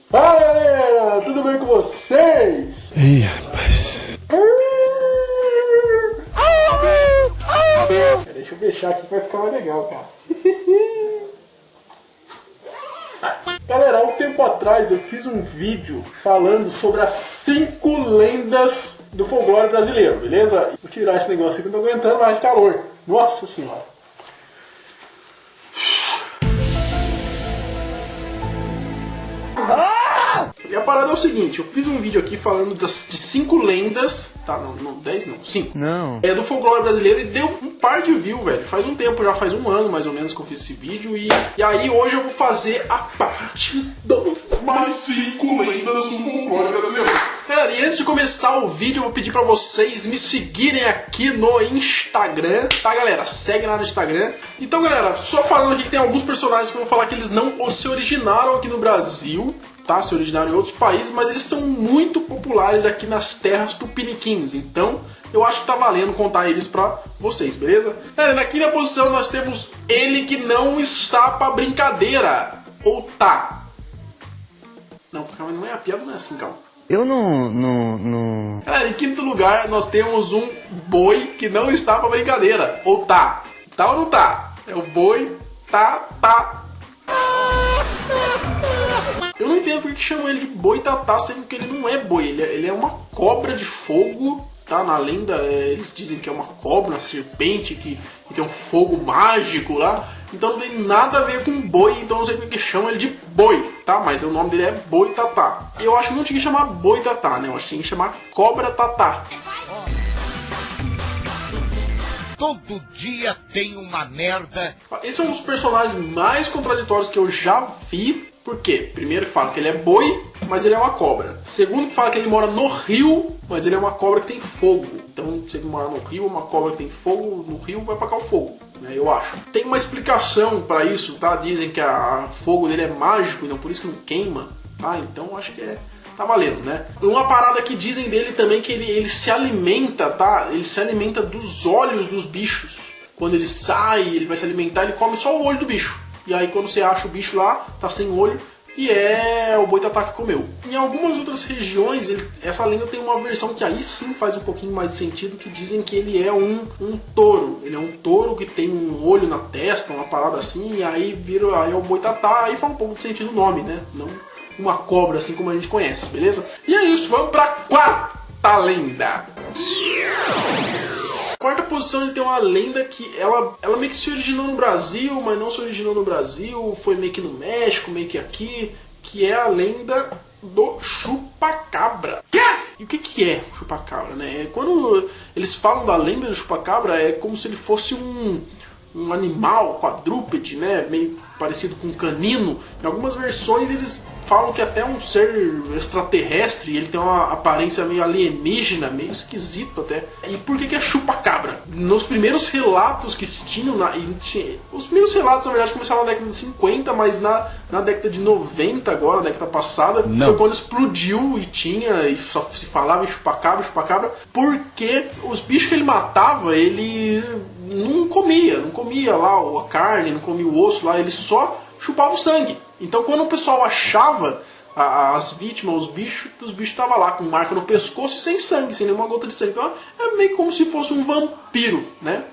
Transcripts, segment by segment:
Fala galera, tudo bem com vocês? Ih, rapaz. Deixa eu fechar aqui que vai ficar mais legal, cara. Galera, há um tempo atrás eu fiz um vídeo falando sobre as 5 lendas do folclore brasileiro, beleza? Vou tirar esse negócio aqui que eu não tô aguentando mais de calor. Nossa senhora. E a parada é o seguinte, eu fiz um vídeo aqui falando de 5 lendas, tá, não 10 não, 5. Não. É do folclore brasileiro e deu um par de views, velho. Faz um tempo, já faz um ano mais ou menos que eu fiz esse vídeo e aí hoje eu vou fazer a parte das 5 lendas do folclore brasileiro. Galera, e antes de começar o vídeo eu vou pedir pra vocês me seguirem aqui no Instagram, tá galera? Segue lá no Instagram. Então galera, só falando aqui que tem alguns personagens que eu vou falar que eles não se originaram aqui no Brasil, tá? Se originaram em outros países, mas eles são muito populares aqui nas terras tupiniquins. Então, eu acho que tá valendo contar eles pra vocês, beleza? Galera, aqui na posição nós temos ele que não está pra brincadeira. Ou tá? Não, calma, não é a piada, não é assim, calma. Eu não... Galera, em quinto lugar nós temos um boi que não está pra brincadeira. Ou tá? Tá ou não tá? É o boi tá. Eu não entendo porque que chamam ele de boi tatá, sendo que ele não é boi, ele é uma cobra de fogo, tá? Na lenda eles dizem que é uma cobra, uma serpente que tem um fogo mágico lá, então não tem nada a ver com boi, então não sei porque que chamam ele de boi, tá? Mas o nome dele é boi tatá. Eu acho que não tinha que chamar boi tatá, né? Eu acho que tinha que chamar cobra tatá. Todo dia tem uma merda. Esse é um dos personagens mais contraditórios que eu já vi. Por quê? Primeiro que fala que ele é boi, mas ele é uma cobra. Segundo que fala que ele mora no rio, mas ele é uma cobra que tem fogo. Então, se ele mora no rio, uma cobra que tem fogo no rio vai apagar o fogo, né? Eu acho. Tem uma explicação pra isso, tá? Dizem que o fogo dele é mágico, então por isso que não queima, tá? Então acho que tá valendo, né? Uma parada que dizem dele também que ele se alimenta, tá? Ele se alimenta dos olhos dos bichos. Quando ele sai, ele vai se alimentar, ele come só o olho do bicho. E aí quando você acha o bicho lá, tá sem olho, e é o boi tatá que comeu. Em algumas outras regiões, essa lenda tem uma versão que aí sim faz um pouquinho mais de sentido, que dizem que ele é um touro. Ele é um touro que tem um olho na testa, uma parada assim, e aí aí é o boi tatá, aí faz um pouco de sentido o nome, né? Não uma cobra assim como a gente conhece, beleza? E é isso, vamos pra quarta lenda. Quarta posição, ele tem uma lenda que ela meio que se originou no Brasil, mas não se originou no Brasil, foi meio que no México, meio que aqui, que é a lenda do chupacabra. E o que é o chupacabra, né? Quando eles falam da lenda do chupacabra, é como se ele fosse um animal quadrúpede, né? Meio parecido com um canino. Em algumas versões eles falam que até um ser extraterrestre, ele tem uma aparência meio alienígena, meio esquisito até. E por que é chupacabra? Nos primeiros relatos que tinham, os primeiros relatos na verdade começaram na década de 50, mas na década de 90 agora, na década passada, foi quando explodiu e só se falava em chupacabra, porque os bichos que ele matava, ele não comia lá a carne, não comia o osso lá, ele só chupava o sangue. Então quando o pessoal achava as vítimas, os bichos estavam lá com marca no pescoço e sem sangue, sem nenhuma gota de sangue. Então é meio como se fosse um vampiro, né?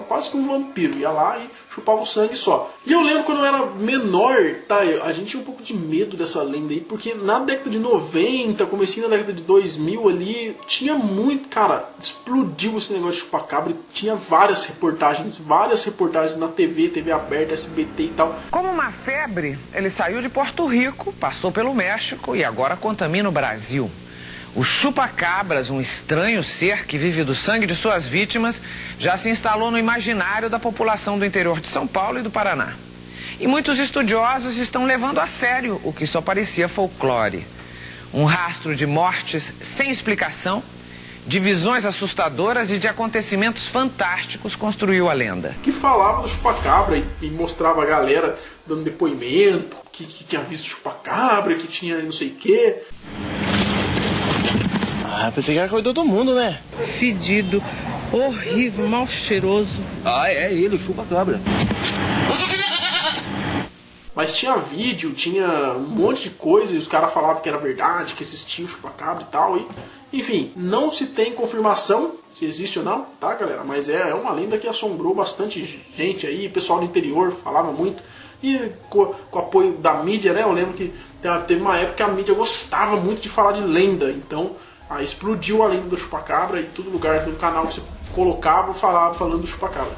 Quase que um vampiro. Ia lá e chupava o sangue só. E eu lembro quando eu era menor, tá? A gente tinha um pouco de medo dessa lenda aí, porque na década de 90, comecinho na década de 2000 ali, tinha muito, cara, explodiu esse negócio de chupacabra. Tinha várias reportagens na TV aberta, SBT e tal. Como uma febre, ele saiu de Porto Rico, passou pelo México e agora contamina o Brasil. O chupacabras, um estranho ser que vive do sangue de suas vítimas, já se instalou no imaginário da população do interior de São Paulo e do Paraná. E muitos estudiosos estão levando a sério o que só parecia folclore. Um rastro de mortes sem explicação, de visões assustadoras e de acontecimentos fantásticos construiu a lenda. Que falava do chupacabra e mostrava a galera dando depoimento, que tinha visto chupacabra, que tinha não sei o quê. Ah, pensei que era coisa de todo mundo, né? Fedido, horrível, mal cheiroso. Ah, é ele, o chupacabra. Mas tinha vídeo, tinha um monte de coisa e os caras falavam que era verdade, que existia o chupacabra e tal. Enfim, não se tem confirmação se existe ou não, tá, galera? Mas é uma lenda que assombrou bastante gente aí, pessoal do interior falava muito. E com o apoio da mídia, né? Eu lembro que teve uma época que a mídia gostava muito de falar de lenda. Então, aí explodiu a lenda do chupacabra e todo lugar, todo canal que você colocava, falando do chupacabra.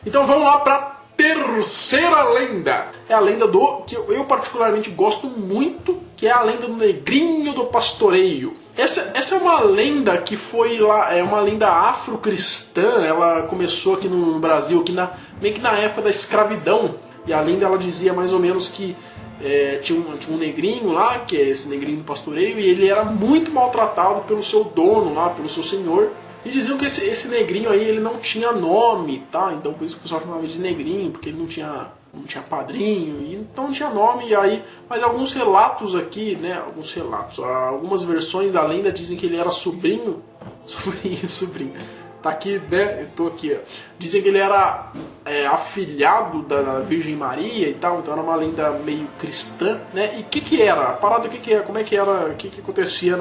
Então vamos lá pra terceira lenda. É a lenda que eu particularmente gosto muito, que é a lenda do Negrinho do Pastoreio. Essa é uma lenda que foi lá, é uma lenda afro-cristã. Ela começou aqui no Brasil, meio que na época da escravidão. E a lenda ela dizia mais ou menos que tinha um negrinho lá, que é esse Negrinho do Pastoreio, e ele era muito maltratado pelo seu dono lá, pelo seu senhor. E diziam que esse negrinho aí ele não tinha nome, tá? Então por isso que o pessoal chamava de negrinho, porque ele não tinha padrinho, e então não tinha nome. E aí, mas alguns relatos aqui, né? Algumas versões da lenda dizem que ele era sobrinho. Tá aqui, né? Eu tô aqui, ó. Dizem que ele era afilhado da Virgem Maria e tal, então era uma lenda meio cristã, né? E o que era? A parada, como é que era? O que acontecia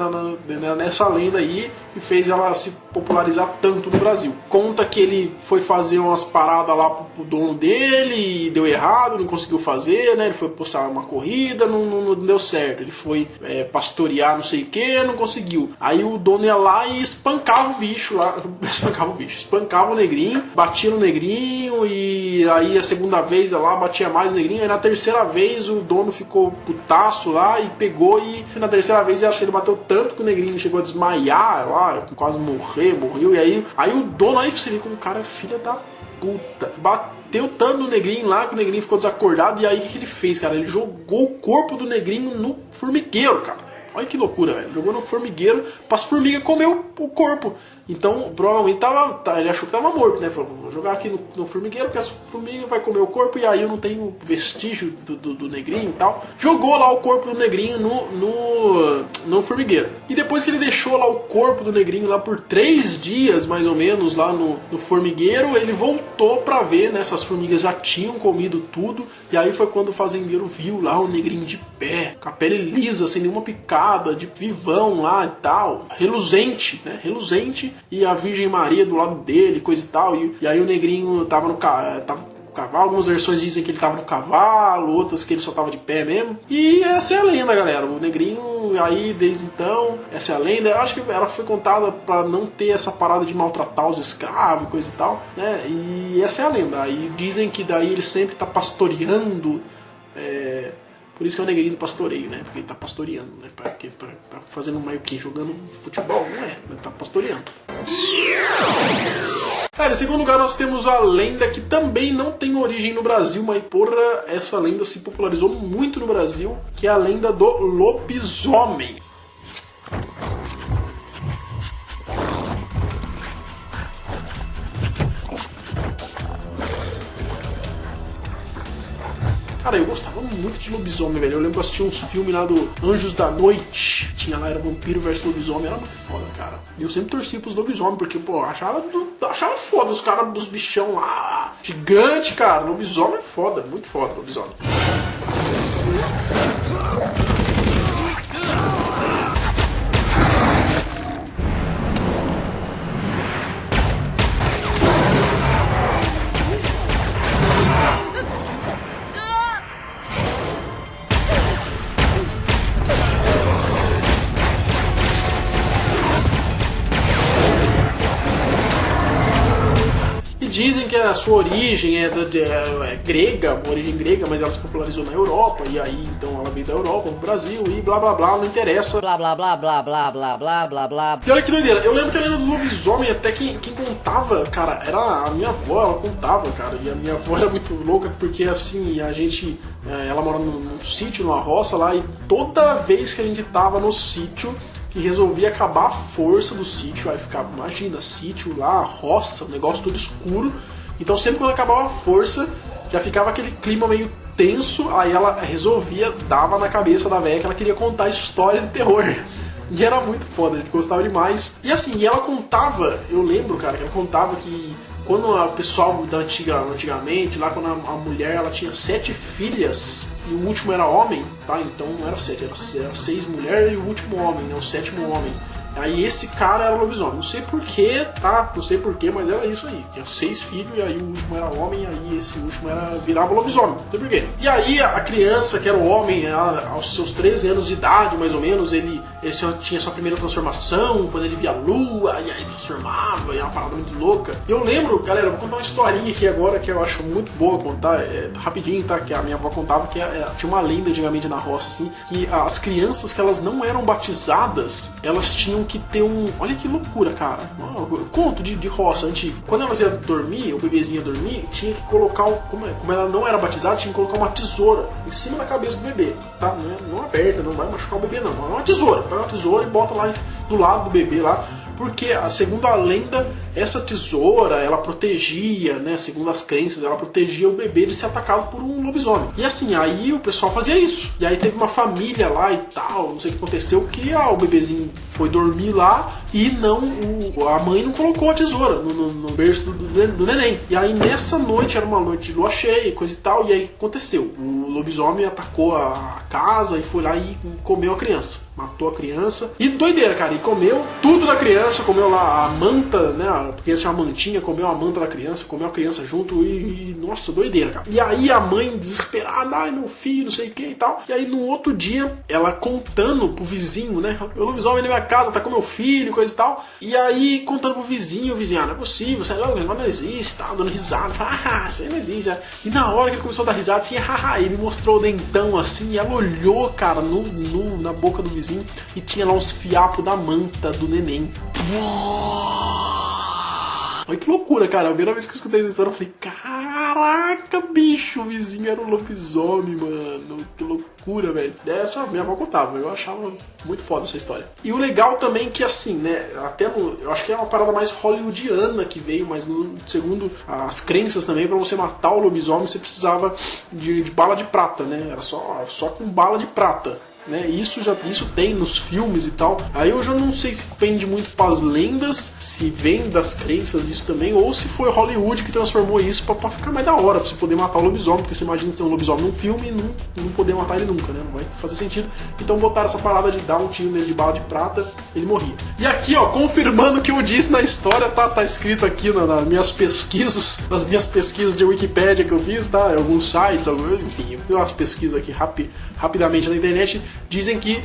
nessa lenda aí que fez ela se popularizar tanto no Brasil? Conta que ele foi fazer umas paradas lá pro dono dele e deu errado, não conseguiu fazer, né? Ele foi postar uma corrida, não deu certo. Ele foi pastorear não sei o que, não conseguiu. Aí o dono ia lá e espancava o bicho lá, espancava o negrinho, batia no negrinho, e aí a segunda vez lá batia mais no negrinho, aí na terceira vez o dono ficou putaço lá e pegou, e na terceira vez eu acho que ele bateu tanto que o negrinho chegou a desmaiar lá, quase morreu, e aí o dono, aí você vê como o cara é filha da puta, bateu tanto no negrinho lá que o negrinho ficou desacordado, e aí o que ele fez, cara? Ele jogou o corpo do negrinho no formigueiro, cara. Olha que loucura, velho. Jogou no formigueiro para as formigas comer o corpo. Então, provavelmente ele achou que tava morto, né? Falou, vou jogar aqui no formigueiro, porque as formigas vai comer o corpo, e aí eu não tenho vestígio do negrinho e tal. Jogou lá o corpo do negrinho no formigueiro. E depois que ele deixou lá o corpo do negrinho lá por 3 dias, mais ou menos, lá no formigueiro, ele voltou pra ver, né? Essas formigas já tinham comido tudo. E aí foi quando o fazendeiro viu lá o negrinho de pé, com a pele lisa, sem nenhuma picada, de vivão lá e tal. Reluzente, né? Reluzente. E a Virgem Maria do lado dele, coisa e tal. E aí o negrinho tava no cavalo. Algumas versões dizem que ele tava no cavalo, outras que ele só tava de pé mesmo. E essa é a lenda, galera. O negrinho, aí desde então, essa é a lenda. Eu acho que ela foi contada pra não ter essa parada de maltratar os escravos e coisa e tal, né? E essa é a lenda. Aí dizem que daí ele sempre tá pastoreando. Por isso que é o negrinho do pastoreio, né? Porque ele tá pastoreando, né? Porque tá fazendo meio que jogando futebol, não é? Ele tá pastoreando. Em segundo lugar nós temos a lenda que também não tem origem no Brasil, mas porra, essa lenda se popularizou muito no Brasil, que é a lenda do lobisomem. Cara, eu gostava muito de lobisomem, velho. Eu lembro que eu assisti uns filmes lá do Anjos da Noite. Tinha lá, era vampiro versus lobisomem. Era muito foda, cara. E eu sempre torcia pros lobisomens, porque, pô, achava foda os caras dos bichão lá. Gigante, cara. Lobisomem é foda, muito foda, lobisomem. Dizem que a sua origem é grega, uma origem grega, mas ela se popularizou na Europa, e aí então ela veio da Europa pro Brasil, e blá blá blá, não interessa. Blá blá blá blá blá blá blá blá blá. E olha que doideira, eu lembro que a lenda do lobisomem, até quem contava, cara, era a minha avó, ela contava, cara, e a minha avó era muito louca, porque assim, ela mora num sítio, numa roça lá, e toda vez que a gente tava no sítio, que resolvia acabar a força do sítio, aí ficava, imagina, sítio lá, roça, um negócio todo escuro, então sempre quando acabava a força, já ficava aquele clima meio tenso, aí ela resolvia, dava na cabeça da velha que ela queria contar histórias de terror, e era muito foda, a gente gostava demais, e assim, ela contava, eu lembro, cara, que ela contava que quando o pessoal antigamente, lá quando a mulher ela tinha 7 filhas e o último era homem, tá? Então não era 7, era 6 mulheres e o último homem, né? O 7º homem. Aí esse cara era lobisomem. Não sei porquê, tá? Não sei porquê, mas era isso aí. Tinha 6 filhos e aí o último era homem, e aí esse último virava lobisomem. Não sei porquê. E aí a criança, que era o homem, aos seus 13 anos de idade, mais ou menos, ele tinha sua primeira transformação, quando ele via a lua, e aí transformava, e é uma parada muito louca. E eu lembro, galera, eu vou contar uma historinha aqui agora que eu acho muito boa contar, rapidinho, tá? Que a minha avó contava que tinha uma lenda antigamente na roça, assim, que as crianças que elas não eram batizadas, elas tinham que ter olha que loucura, cara. Conto de roça antigo. Quando elas iam dormir, o bebezinho ia dormir, tinha que colocar, como ela não era batizada, tinha que colocar uma tesoura em cima da cabeça do bebê, tá? Não aberta, não vai machucar o bebê, não. É uma tesoura. Pega uma tesoura e bota lá do lado do bebê lá. Porque, segundo a lenda, essa tesoura, ela protegia, né, segundo as crenças, ela protegia o bebê de ser atacado por um lobisomem. E assim, aí o pessoal fazia isso. E aí teve uma família lá e tal, não sei o que aconteceu, que o bebezinho foi dormir lá e a mãe não colocou a tesoura no berço do neném. E aí nessa noite, era uma noite de lua cheia, coisa e tal, e aí o que aconteceu? O lobisomem atacou a casa e foi lá e comeu a criança. Matou a criança. E doideira, cara, e comeu tudo da criança, comeu lá a manta, né, a criança tinha uma mantinha, comeu a manta da criança, comeu a criança junto e nossa, doideira, cara. E aí a mãe desesperada, ai meu filho, não sei o que e tal. E aí no outro dia, ela contando pro vizinho, né, o lobisomem na minha casa, tá com meu filho, coisa e tal. E aí contando pro vizinho, o vizinho, não é possível, você é louco, não existe, tal, dando risada, isso aí não existe. E na hora que ele começou a dar risada, assim, ele mostrou o dentão assim, e ela olhou, cara, na boca do vizinho e tinha lá uns fiapos da manta do neném. Olha que loucura, cara. A primeira vez que eu escutei essa história, eu falei, caraca, bicho, o vizinho era um lobisomem, mano. Que loucura, velho. Essa minha avó contava, eu achava muito foda essa história. E o legal também que, assim, né, eu acho que é uma parada mais hollywoodiana que veio, mas segundo as crenças também, pra você matar o lobisomem, você precisava de bala de prata, né? Era só com bala de prata. Né? Isso tem nos filmes e tal. Aí eu já não sei se pende muito pras lendas, se vem das crenças isso também, ou se foi Hollywood que transformou isso pra ficar mais da hora, pra você poder matar o lobisomem, porque você imagina ter um lobisomem num filme e não poder matar ele nunca, né? Não vai fazer sentido. Então botaram essa parada de dar um tiro nele de bala de prata, ele morria. E aqui, ó, confirmando o que eu disse na história, tá escrito aqui nas minhas pesquisas de Wikipédia que eu fiz, tá? Alguns sites, enfim, eu fiz umas pesquisas aqui rapidamente na internet. Dizem que,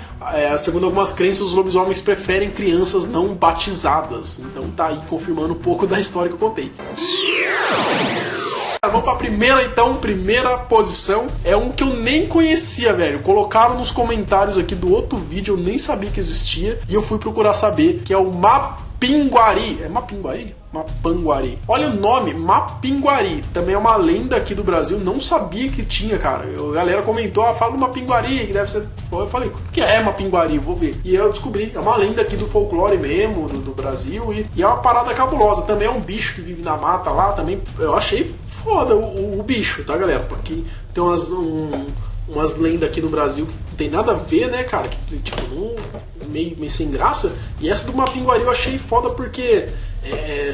segundo algumas crenças, os lobisomens preferem crianças não batizadas. Então tá aí confirmando um pouco da história que eu contei. Vamos pra primeira posição. É um que eu nem conhecia, velho. Colocaram nos comentários aqui do outro vídeo, eu nem sabia que existia. E eu fui procurar saber, que é o Mapinguari. É Mapinguari? Mapanguari. Olha o nome, Mapinguari. Também é uma lenda aqui do Brasil. Não sabia que tinha, cara. A galera comentou, fala do Mapinguari, que deve ser... Eu falei, o que é Mapinguari? Vou ver. E eu descobri. É uma lenda aqui do folclore mesmo, do Brasil. E é uma parada cabulosa. Também é um bicho que vive na mata lá. Também eu achei foda o bicho, tá, galera? Porque tem umas lendas aqui no Brasil que não tem nada a ver, né, cara? Que, tipo, meio sem graça. E essa do Mapinguari eu achei foda porque...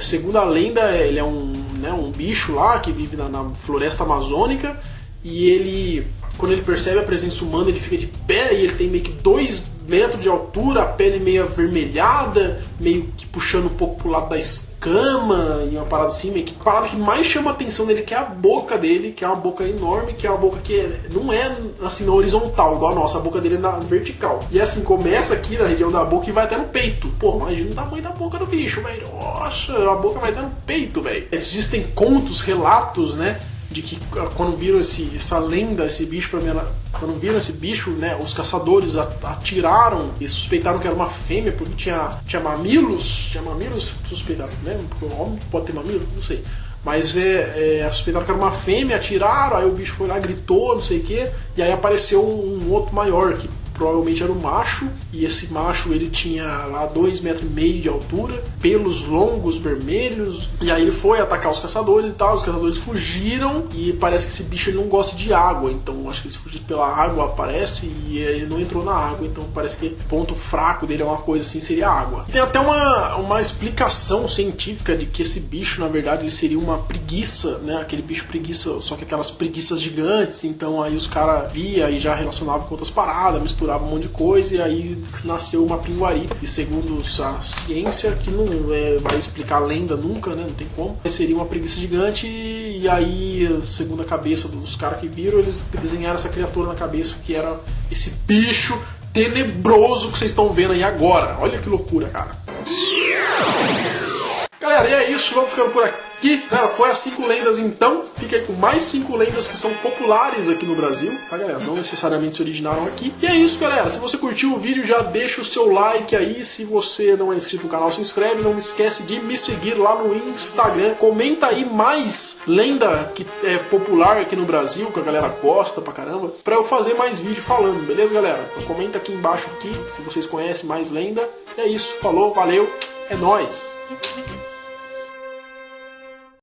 segundo a lenda, ele é um bicho lá que vive na floresta amazônica e ele, quando ele percebe a presença humana, ele fica de pé e ele tem meio que 2 metros de altura, a pele meio avermelhada, meio que puxando um pouco pro lado da escama e uma parada assim, meio que a parada que mais chama a atenção dele, que é a boca dele, que é uma boca enorme, que é uma boca que não é assim na horizontal, igual a nossa, a boca dele é na vertical. E assim, começa aqui na região da boca e vai até no peito. Pô, imagina o tamanho da boca do bicho, velho. Nossa, a boca vai até no peito, velho. Existem contos, relatos, né, de que quando viram essa lenda, esse bicho, quando viram esse bicho, né, os caçadores atiraram e suspeitaram que era uma fêmea, porque tinha mamilos, suspeitaram, né, porque o homem pode ter mamilo, não sei. Mas suspeitaram que era uma fêmea, atiraram, aí o bicho foi lá, gritou, não sei o que, e aí apareceu um outro maior, que provavelmente era um macho, e esse macho ele tinha lá 2,5 metros de altura, pelos longos vermelhos, e aí ele foi atacar os caçadores e tal, os caçadores fugiram, e parece que esse bicho ele não gosta de água, então acho que eles fugiram pela água, parece, e ele não entrou na água, então parece que o ponto fraco dele é uma coisa assim, seria a água. E tem até uma explicação científica de que esse bicho, na verdade, ele seria uma preguiça, né, aquele bicho preguiça, só que aquelas preguiças gigantes, então aí os caras via e já relacionavam com outras paradas, misturavam um monte de coisa, e aí nasceu uma pinguari. E segundo a ciência, que não vai explicar a lenda nunca, né, não tem como, seria uma preguiça gigante, e aí, segundo a cabeça dos caras que viram, eles desenharam essa criatura na cabeça, que era esse bicho tenebroso que vocês estão vendo aí agora. Olha que loucura, cara. Galera, e é isso, vamos ficando por aqui. Galera, foi as 5 lendas então. Fica aí com mais 5 lendas que são populares aqui no Brasil, tá, galera? Não necessariamente se originaram aqui. E é isso, galera. Se você curtiu o vídeo, já deixa o seu like aí. Se você não é inscrito no canal, se inscreve. Não esquece de me seguir lá no Instagram. Comenta aí mais lenda que é popular aqui no Brasil, que a galera gosta pra caramba, pra eu fazer mais vídeo falando, beleza, galera? Então comenta aqui embaixo aqui, se vocês conhecem mais lenda. E é isso, falou, valeu, é nóis!